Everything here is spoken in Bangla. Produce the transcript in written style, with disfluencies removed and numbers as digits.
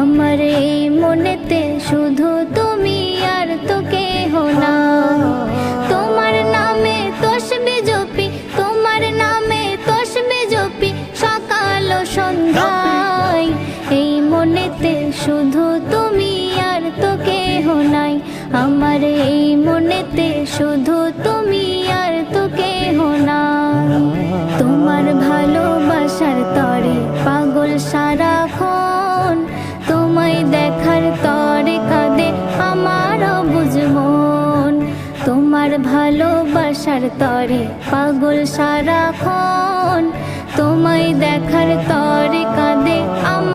আমার এই মনেতে শুধু তুমি আর তো কেহ না। তোমার নামে তসবিহ জপি, তোমার নামে তসবিহ জপি সকাল ও সন্ধ্যায়। এই মনেতে শুধু তুমি আর তো কেহ নাই। আমার এই মনেতে শুধু তুমি আর তো কেহ নাই। তোমার ভালোবাসার তরে পাগল সারাক্ষণ, তোমায় দেখার তরে কাঁদে আমার অবুঝ মন। তোমার ভালোবাসার তরে পাগল সারাক্ষণ, তোমায় দেখার তরে কাঁদে